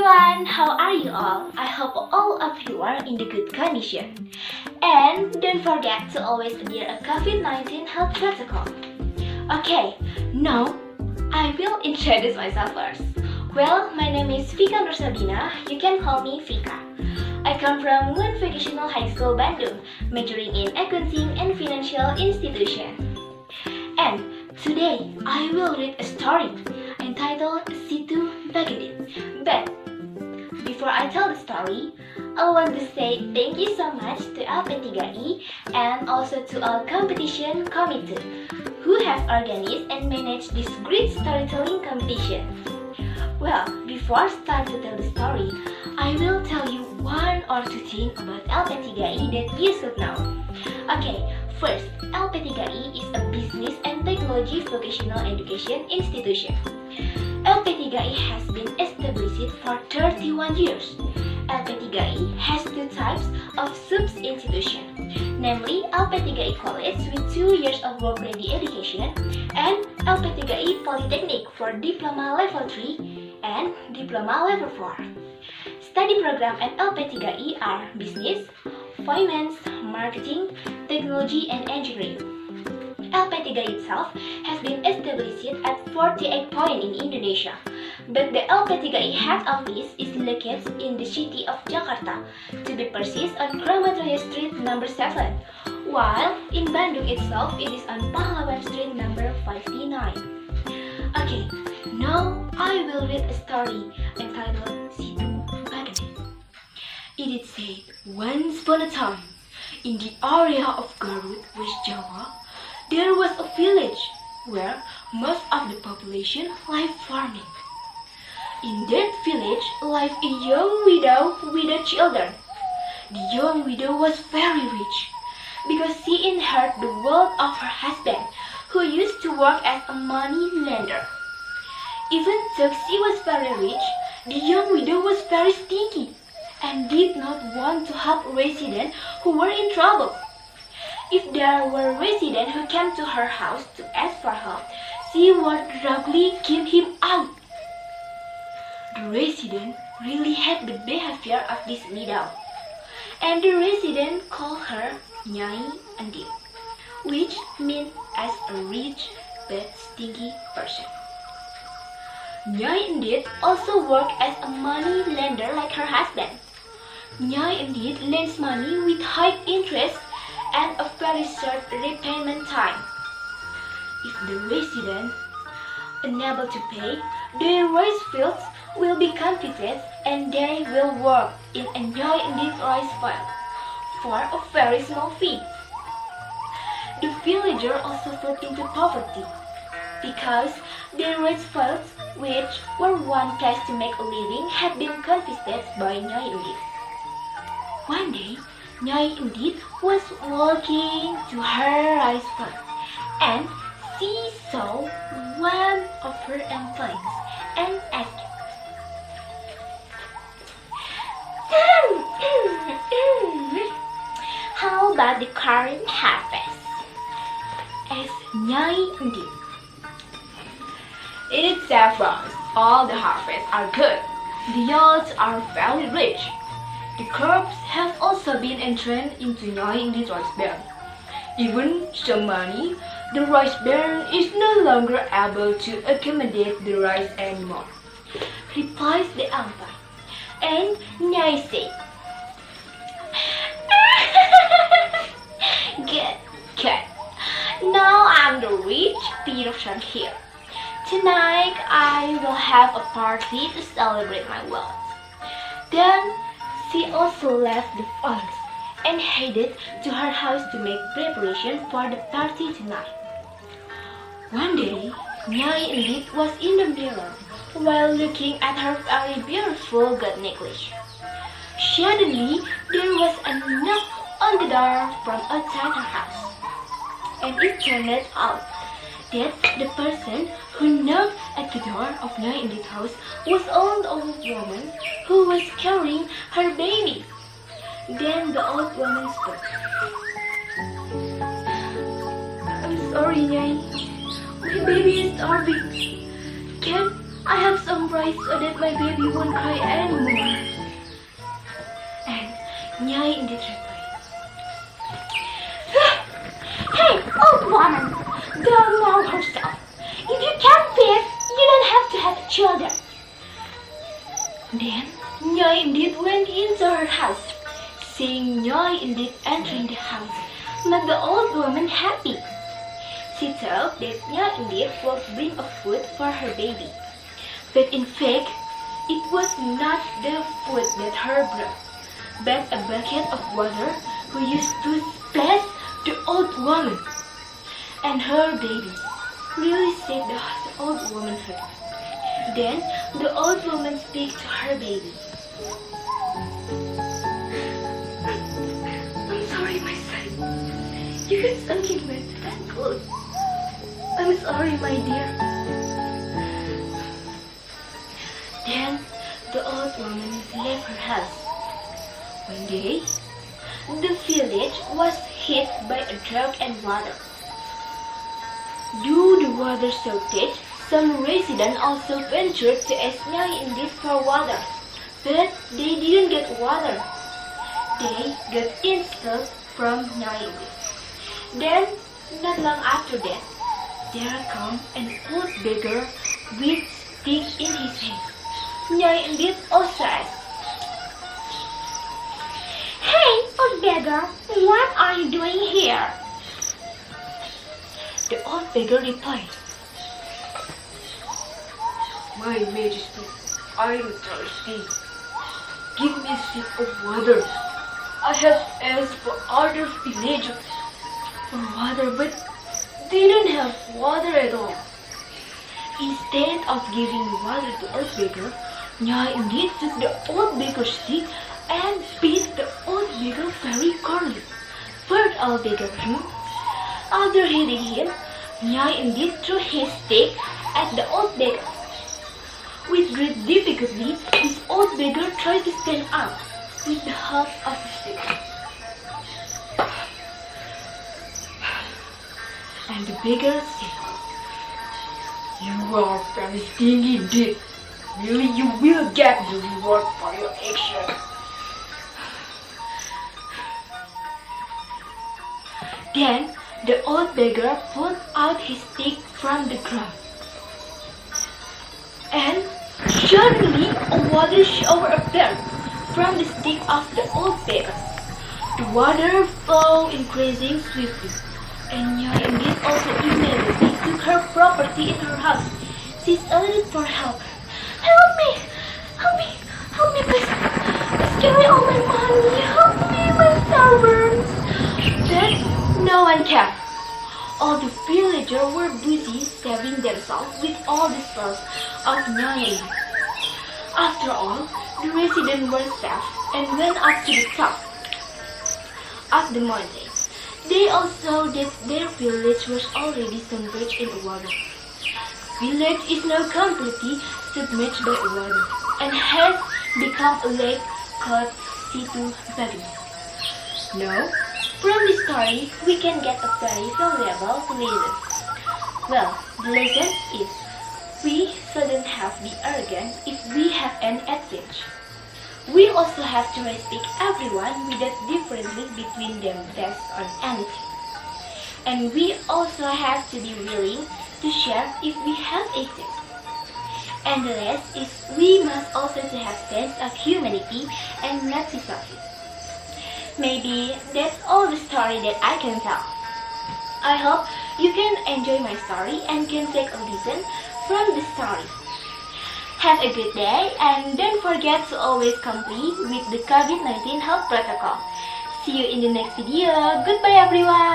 everyone, how are you all? I hope all of you are in the good condition. And don't forget to always adhere a COVID-19 health protocol. Okay, now I will introduce myself first. Well, my name is Fika Nur Sabrina. You can call me Fika. I come from One Vocational High School, Bandung, majoring in accounting and financial institution. And today I will read a story entitled Situ, bagendit. But before I tell the story, I want to say thank you so much to LP3I and also to all competition committee who have organized and managed this great storytelling competition. Well, before I start to tell the story, I will tell you one or two things about LP3I that you should know. Okay, first, LP3I is a business and technology vocational education institution. LP3I has been established for 31 years. LP3I has two types of sub-institution, namely LP3I College with 2 years of work-ready education and LP3I Polytechnic for Diploma Level 3 and Diploma Level 4. Study program at LP3I are Business, Finance, Marketing, Technology, and Engineering. LP3I itself has been established at 48 points in Indonesia, but the LP3I head office is located in the city of Jakarta, to be precise on Kramat Raya Street number 7, while in Bandung itself it is on Pahlawan Street number 59. Okay, now I will read a story entitled Situ, bagendit. It is said, once upon a time, in the area of Garut, West Java, there was a village where most of the population lived farming. In that village lived a young widow without children. The young widow was very rich because she inherited the wealth of her husband, who used to work as a money lender. Even though she was very rich, the young widow was very stingy and did not want to help residents who were in trouble. If there were residents who came to her house to ask for help, she would roughly kick him out. The resident really hated the behavior of this widow, and the resident called her Nyai Endit, which means as a rich but stingy person. Nyai Endit also worked as a money lender like her husband. Nyai Endit lends money with high interest and a very short repayment time. If the resident unable to pay, their rice fields will be confiscated and they will work in a Nyai Endit rice field for a very small fee. The villager also fell into poverty because their rice fields, which were one place to make a living, had been confiscated by Nyai Endit. One day, Nyai Endit was walking to her rice field and she saw one of her employees and asked, "How about the current harvest?" asked Nyai Endit. "It is saffron. All the harvests are good. The yields are very rich. The crops have also been entered into Nyai Endit's rice barn. Even so many, the rice barn is no longer able to accommodate the rice anymore," replies the employee. And Nyai said, Good. Now I'm the rich person here. Tonight I will have a party to celebrate my wealth." Then she also left the forest and headed to her house to make preparation for the party tonight. One day, Nyai Endit was in the mirror while looking at her very beautiful gold necklace. Suddenly, there was a knock on the door from outside her house, and it turned out that the person who knocked at the door of Nyai Endit's house was an old woman who was carrying her baby. Then the old woman spoke. "I'm sorry, Nyai. My baby is starving. Can I have some rice so that my baby won't cry anymore. And Nyai indeed replied, Hey, old woman, don't know herself. If you can't feed, you don't have to have children. Then Nyai indeed went into her house. Seeing Nyai indeed entering the house made the old woman happy. She thought that Nyai indeed would bring a food for her baby. But in fact, it was not the food that her brought, but a bucket of water who used to splash the old woman and her baby. Really sad the old woman heard. Then the old woman speaks to her baby. I'm sorry, my son. You got something wet and cold. I'm sorry, my dear. Then the old woman left her house. One day, the village was hit by a drought and water. Due the water shortage, some residents also ventured to ask Nyai indeed for water, but they didn't get water. They got insult from Nyai indeed. Then, not long after that, there comes an old beggar with stick in his hand. Nyai indeed also asked, Hey, old beggar, what are you doing here? The old beggar replied, My Majesty, I am thirsty. Give me a sip of water. I have asked for other villagers for water, but they don't have water at all. Instead of giving water to old beggar, Nyai indeed took the old beggar's stick and beat the old beggar very correctly. First old beggar him. After hitting him, Nyai indeed threw his stick at the old beggar. With great difficulty, this old beggar tried to stand up with the help of the stick. And the beggar said, You are very stingy indeed. Really, you will get the reward for your action. Then the old beggar pulled out his stick from the ground. And suddenly a water shower appeared from the stick of the old beggar. The water flowed increasing swiftly, and Nyai indeed also immediately took her property in her house. She shouted for help. Help me! Help me! Help me, please! Please carry all my money! Help me, my servants! But no one came. All the villagers were busy saving themselves with all the spells of Nyai. After all, the residents were safe and went up to the top of the mountain. They also that their village was already submerged in water. Village is now completely submerged by water and has become a lake called Situ. Now, from this story, we can get a very valuable lesson. Well, the lesson is, we shouldn't have be arrogant if we have an advantage. We also have to respect everyone without differently between them based on anything. And we also have to be willing to share if we have access. And the last is, we must also to have sense of humanity and not be selfish. Maybe that's all the story that I can tell. I hope you can enjoy my story and can take a listen from the story. Have a good day and don't forget to always comply with the COVID-19 health protocol. See you in the next video. Goodbye everyone.